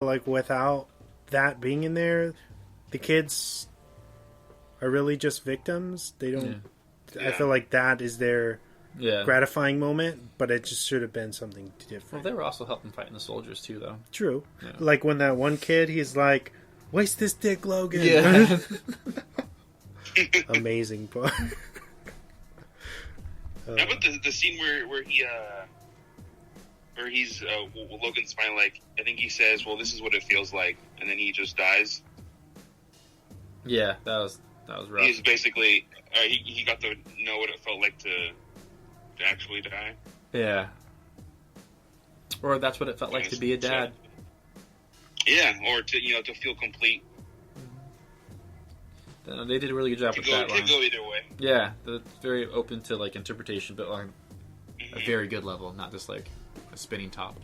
like without that being in there, the kids are really just victims. They don't. Yeah. I feel like that is their gratifying moment, but it just should have been something different. Well, they were also helping fighting the soldiers too, though. True. Yeah. Like when that one kid, he's like, "Waste this dick, Logan." Yeah. Amazing part. How about the scene where he's Logan's finally like, I think he says, "Well, this is what it feels like," and then he just dies. Yeah, that was rough. He's basically he got to know what it felt like to actually die. Yeah. Or that's what it felt like to be a dad. Yeah, or to feel complete. They did a really good job with that line. It could go either way. Yeah, very open to like interpretation, but on a very good level, not just like a spinning top.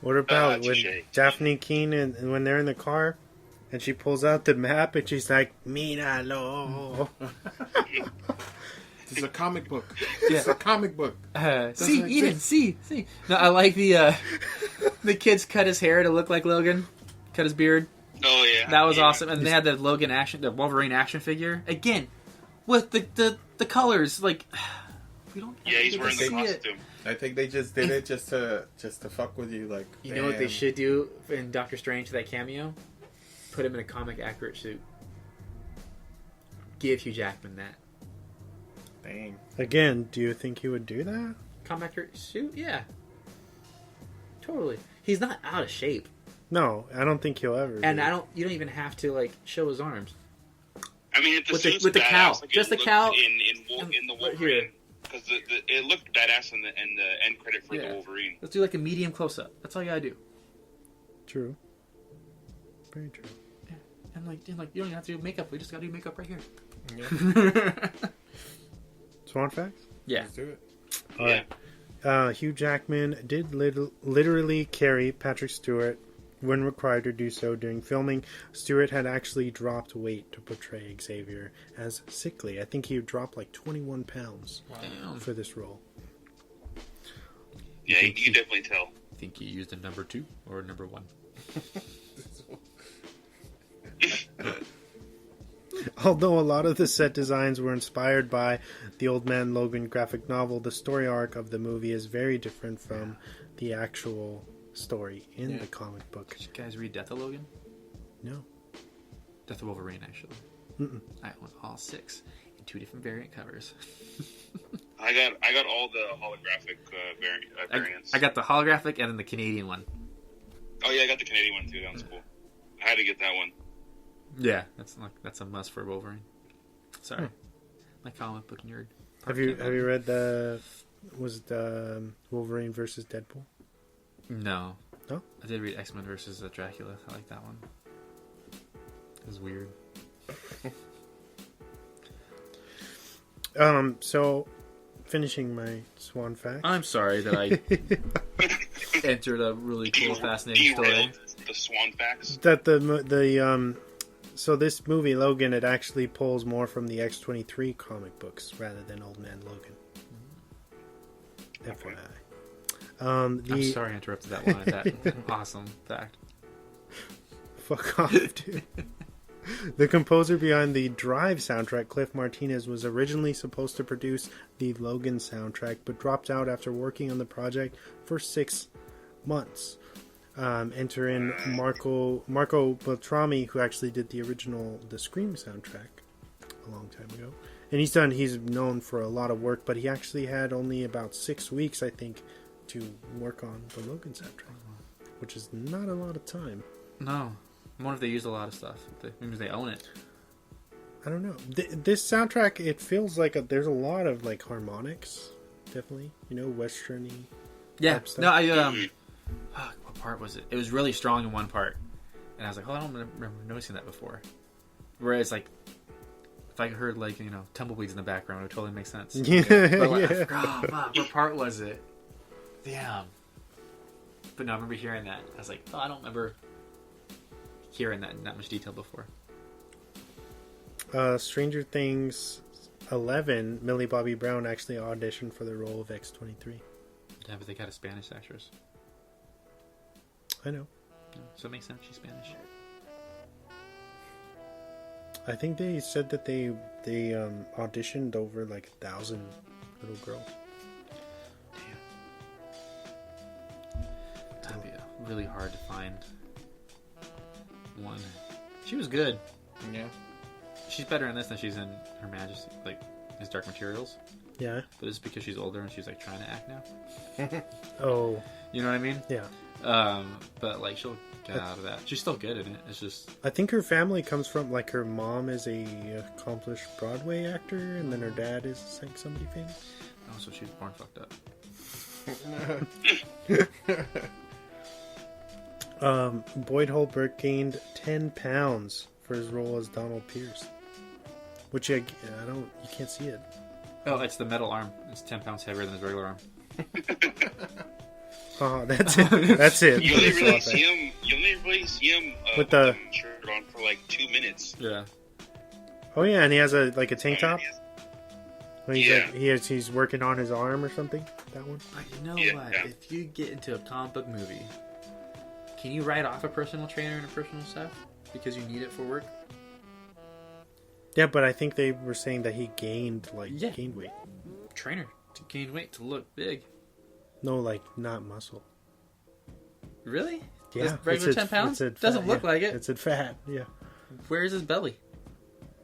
What about with Daphne Keene and when they're in the car and she pulls out the map and she's like, "Míralo." This is a comic book. It's a comic book. See, Eden, see. No, I like the kids cut his hair to look like Logan. Cut his beard. Oh yeah, that was awesome. And they had the Wolverine action figure again with the colors. Like we don't. Yeah, he's wearing the costume. I think they just did it just to fuck with you. Like, you know what they should do in Doctor Strange for that cameo? Put him in a comic accurate suit. Give Hugh Jackman that. Dang. Again, do you think he would do that? Comic accurate suit? Yeah. Totally. He's not out of shape. No, I don't think he'll ever. And you don't even have to like show his arms. I mean, with the cowl, like just the cowl in the Wolverine, because it looked badass in the end credit for the Wolverine. Let's do like a medium close up. That's all you gotta do. True. Very true. Yeah, and like you don't even have to do makeup. We just gotta do makeup right here. Yeah. Swan facts? Yeah. Let's do it. All right. Hugh Jackman did literally carry Patrick Stewart when required to do so during filming. Stewart had actually dropped weight to portray Xavier as sickly. I think he dropped like 21 pounds for this role. Yeah, you can definitely tell. Think he used a number 2 or a number 1? Although a lot of the set designs were inspired by the Old Man Logan graphic novel, the story arc of the movie is very different from the actual story in the comic book. Did you guys read Death of Logan? No. Death of Wolverine, actually. Mm-mm. I went all 6 in 2 different variant covers. I got all the holographic variants. I got the holographic and then the Canadian one. Oh yeah, I got the Canadian one too. That was cool. I had to get that one. Yeah, that's a must for Wolverine. Sorry, my comic book nerd. Have you read the Wolverine versus Deadpool? No. No? I did read X-Men versus Dracula. I like that one. It was weird. So finishing my Swan fact. I'm sorry that I entered a really cool, fascinating story. The Swan facts. That so this movie Logan, it actually pulls more from the X-23 comic books rather than Old Man Logan. FYI. I'm sorry I interrupted that one. That awesome fact. Fuck off, dude. The composer behind the Drive soundtrack, Cliff Martinez, was originally supposed to produce the Logan soundtrack, but dropped out after working on the project for 6 months. Enter in Marco Beltrami, who actually did the Scream soundtrack a long time ago. And he's known for a lot of work, but he actually had only about 6 weeks, I think, to work on the Logan soundtrack, which is not a lot of time. No. I wonder if they use a lot of stuff. Maybe they own it. I don't know. This soundtrack, it feels like there's a lot of like harmonics, definitely. Western-y. Yeah. No, what part was it? It was really strong in one part, and I was like, "Oh, I don't remember noticing that before." Whereas, like, if I heard like tumbleweeds in the background, it would totally make sense. Yeah. But like, I forgot, fuck, what part was it? Damn. But no, I remember hearing that. I was like, "Oh, I don't remember hearing that in that much detail before." Stranger Things 11, Millie Bobby Brown actually auditioned for the role of X-23. Yeah, but they got a Spanish actress. I know. Yeah, so it makes sense. She's Spanish. I think they said that they auditioned over like 1,000 little girls. Damn. That'd be really hard to find one. She was good. Yeah. She's better in this than she's in Her Majesty, like His Dark Materials. Yeah. But it's because she's older and she's like trying to act now. Oh. You know what I mean? Yeah. But like she'll get out of that. She's still good at it. It's just I think her family comes from like her mom is a accomplished Broadway actor, and then her dad is like somebody famous. oh, so she's born fucked up. Boyd Holbrook gained 10 pounds for his role as Donald Pierce, which I don't. You can't see it. Oh, it's the metal arm. It's 10 pounds heavier than his regular arm. Oh, that's it. That's it. You only really see him. You only really see him with the shirt on for like 2 minutes. Yeah. Oh yeah, and he has a tank top. When he's Yeah. like, he's working on his arm or something. That one. But you know Yeah, what? yeah. If you get into a comic book movie, can you write off a personal trainer and a personal staff because you need it for work? Yeah, but I think they were saying that he gained Yeah. gained weight. Trainer to gain weight to look big. No, like not muscle. Really? Yeah, This regular it said- 10 pounds? it said Doesn't fat, look yeah. like it. It said fat. Yeah. Where's his belly?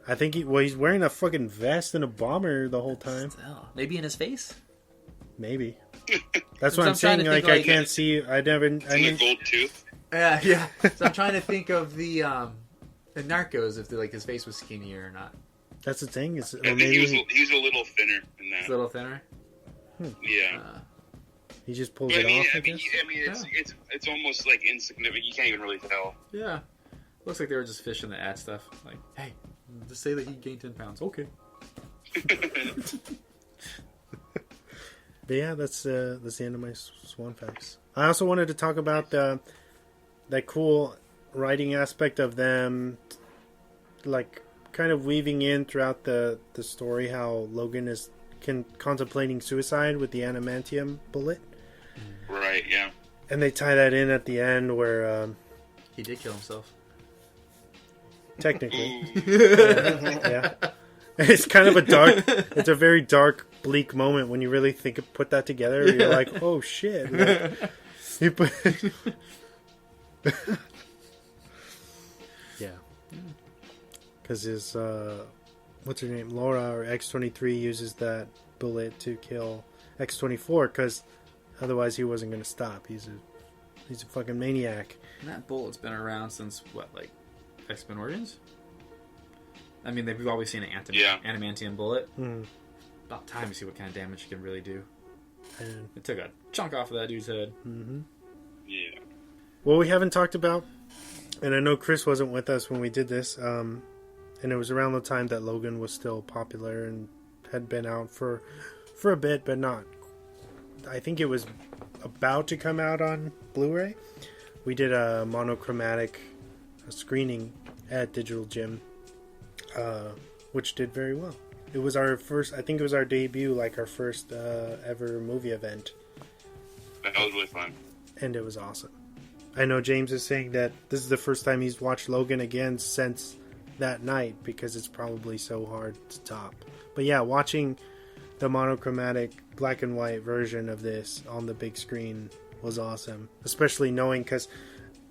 I think he's wearing a fucking vest and a bomber the whole time. Still, maybe in his face. Maybe. That's So what I'm I'm trying saying. to Like think, I like- can't see. I never. It's I in the mean, gold tooth. Yeah. So I'm trying to think of the Narcos, if his face was skinnier or not. that's the thing. Is I or think maybe he was a little thinner than It's that. a little thinner. Yeah. he just pulls But it off. I guess. It's almost like insignificant. You can't even really tell. Yeah. Looks like they were just fishing the ad stuff. Like, hey, just say that he gained 10 pounds. Okay. But yeah, that's the end of my Swan facts. I also wanted to talk about that cool writing aspect of them, like kind of weaving in throughout the story how Logan is contemplating suicide with the adamantium bullet, Right, yeah. and they tie that in at the end where He did kill himself. technically, Ooh. yeah, it's kind of a dark. It's a very dark, bleak moment when you really put that together. You're like, oh shit. Like, he put. Yeah. Because his, what's her name? Laura or X-23 uses that bullet to kill X-24 because otherwise he wasn't going to stop. He's a fucking maniac. And that bullet's been around since, what, like, X-Men Origins? I mean, we've always seen an adamantium bullet. Mm. About time to see what kind of damage it can really do. And, It took a chunk off of that dude's head. mm-hmm. Yeah. What we haven't talked about, and I know Chris wasn't with us when we did this, and it was around the time that Logan was still popular and had been out for a bit, but not. I think it was about to come out on Blu-ray. We did a monochromatic screening at Digital Gym, which did very well. It was our first, I think it was our debut, like our first ever movie event. That was really fun. And it was awesome. I know James is saying that this is the first time he's watched Logan again since that night because it's probably so hard to top. But yeah, watching the monochromatic black and white version of this on the big screen was awesome. Especially knowing because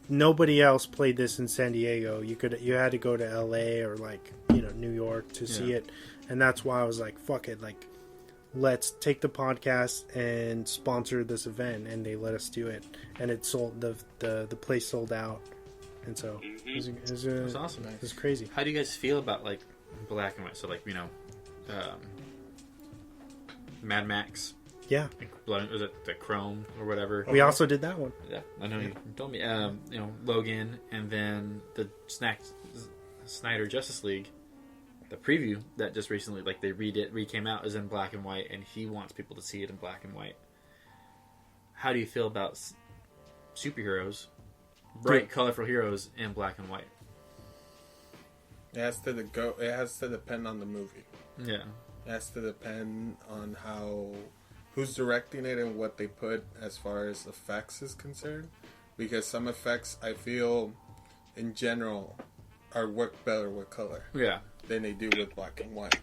nobody else played this in San Diego. You had to go to LA or like, New York to see it. And that's why I was like, fuck it, like let's take the podcast and sponsor this event, and they let us do it, and it sold the place sold out, and so it was awesome. It was crazy. How do you guys feel about like black and white? So like Mad Max. Yeah, Was it the Chrome or whatever? we also did that one. Yeah, I know you told me. Logan, and then the Snyder Justice League. The preview that just recently, like they came out, is in black and white, and he wants people to see it in black and white. How do you feel about superheroes, bright, colorful heroes in black and white? It has to depend on the movie. Yeah, It has to depend on how who's directing it and what they put as far as effects is concerned. Because some effects, I feel, in general, are work better with color. Yeah. Than they do with black and white.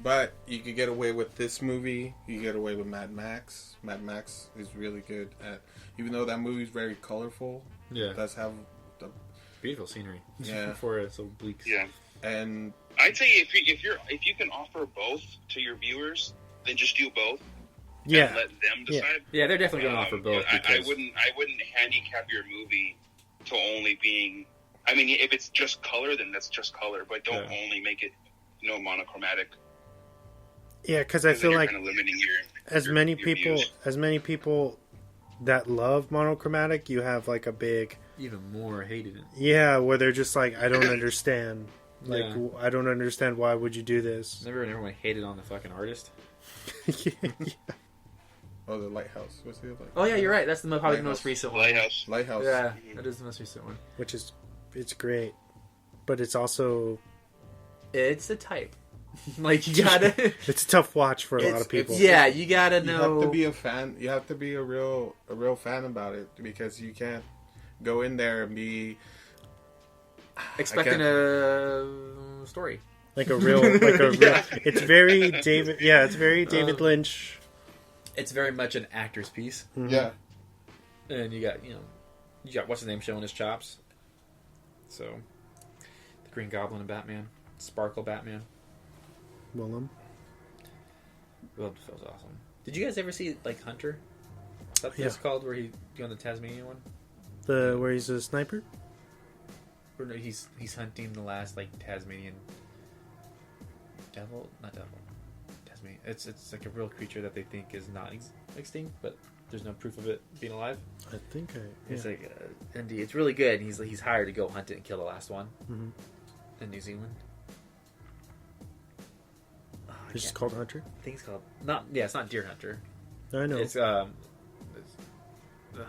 But you could get away with this movie. You get away with Mad Max. Mad Max is really good at, even though that movie is very colorful. Yeah. It does have the beautiful scenery. Yeah. Before it's so bleak. Yeah. And I'd say if you can offer both to your viewers, then just do both. Yeah. And let them decide. Yeah, they're definitely going to offer both. I wouldn't handicap your movie to only being. I mean, if it's just color, then that's just color. But don't only make it, monochromatic. Yeah, because I feel like kind of limiting as many views. people that love monochromatic, you have like a big even more hated it. Yeah, where they're just like, I don't understand. Like, I don't understand. Why would you do this? Remember when everyone hated on the fucking artist? Yeah. Oh, the Lighthouse. What's the other? Oh yeah, you're right. That's probably the most recent one. Lighthouse. Yeah, that is the most recent one. Which is, it's great, but it's also, it's a type. Like you gotta. It's a tough watch for a lot of people. Yeah, you gotta know. You have to be a fan. You have to be a real fan about it, because you can't go in there and be expecting a story. Like a real, it's very David. Yeah, it's very David Lynch. It's very much an actor's piece. Mm-hmm. Yeah. And you got what's his name showing his chops. So, the Green Goblin and Batman, Sparkle Batman. Willem Dafoe's awesome. Did you guys ever see like Hunter? That's what it's called, where he on the Tasmanian one. Where he's a sniper. Or no, he's hunting the last like Tasmanian devil, not devil. Tasmanian. It's like a real creature that they think is not extinct, but there's no proof of it being alive. I think It's like and it's really good. And he's hired to go hunt it and kill the last one in New Zealand. It's just called Hunter. I think it's called it's not Deer Hunter. I know. It's the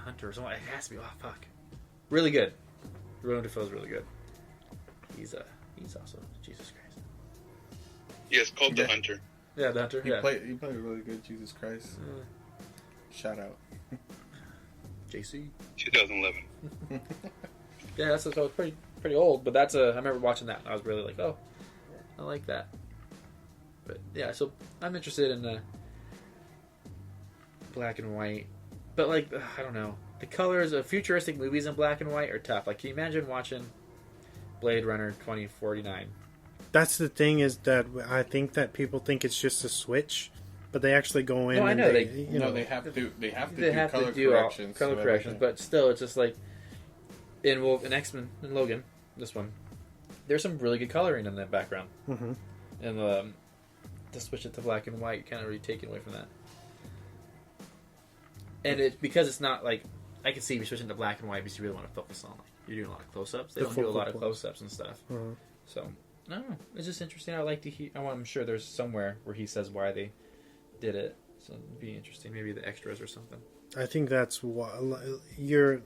Hunter or something. It has to be. Oh fuck! Really good. Willem Dafoe's really good. He's also Jesus Christ. Yeah, it's called The Hunter. Yeah, The Hunter. You played really good. Jesus Christ. Shout out. JC. 2011. Yeah, that's pretty old, but that's I remember watching that and I was really like, oh, I like that. But yeah, so I'm interested in the black and white, but like I don't know, the colors of futuristic movies in black and white are tough. Like, can you imagine watching Blade Runner 2049? That's the thing, is that I think that people think it's just a switch, but they actually go in. No, I know they have to do color corrections, but still, it's just like in X-Men and Logan, this one, there's some really good coloring in that background, and to switch it to black and white, you kind of really taken away from that. And it's because it's not like, I can see if you're switching to black and white because you really want to focus on, like, you're doing a lot of close-ups. They don't do a lot of close-ups and stuff. So, I don't know. It's just interesting. I like to hear. I'm sure there's somewhere where he says why they did it. So it'd be interesting. Maybe the extras or something. I think that's why your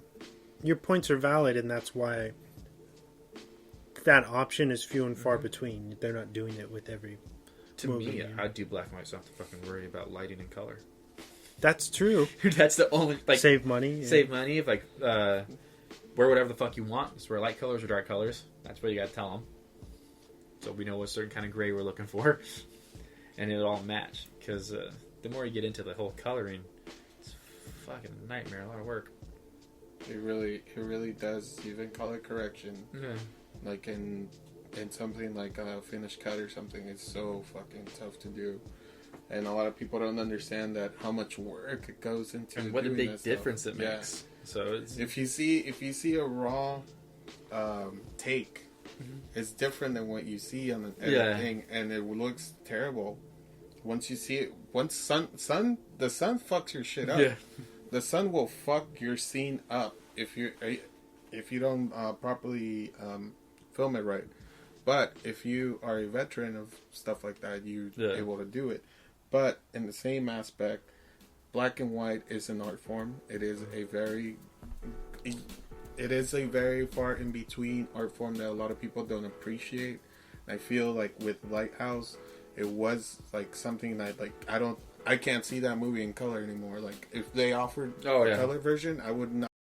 points are valid, and that's why that option is few and far between. They're not doing it with every. To me, I'd do black and white, so I don't have to fucking worry about lighting and color. That's true. That's the only save money. Yeah. Save money. If wear whatever the fuck you want. Just wear light colors or dark colors. That's what you gotta tell them. So we know what certain kind of gray we're looking for, and it'll all match. Because the more you get into the whole coloring, it's a fucking nightmare. A lot of work. It really does. Even color correction, like in something like a finished cut or something, it's so fucking tough to do. And a lot of people don't understand that how much work it goes into and what a big difference stuff. It makes. So it's... if you see a raw take, it's different than what you see on the thing, and it looks terrible. Once you see it, the sun fucks your shit up. Yeah. The sun will fuck your scene up if you don't properly film it right. But if you are a veteran of stuff like that, you're able to do it. But in the same aspect, black and white is an art form. It is a very far in between art form that a lot of people don't appreciate. I feel like with Lighthouse, it was like something that, like, I I can't see that movie in color anymore. Like if they offered Oh, a yeah. color version, I would not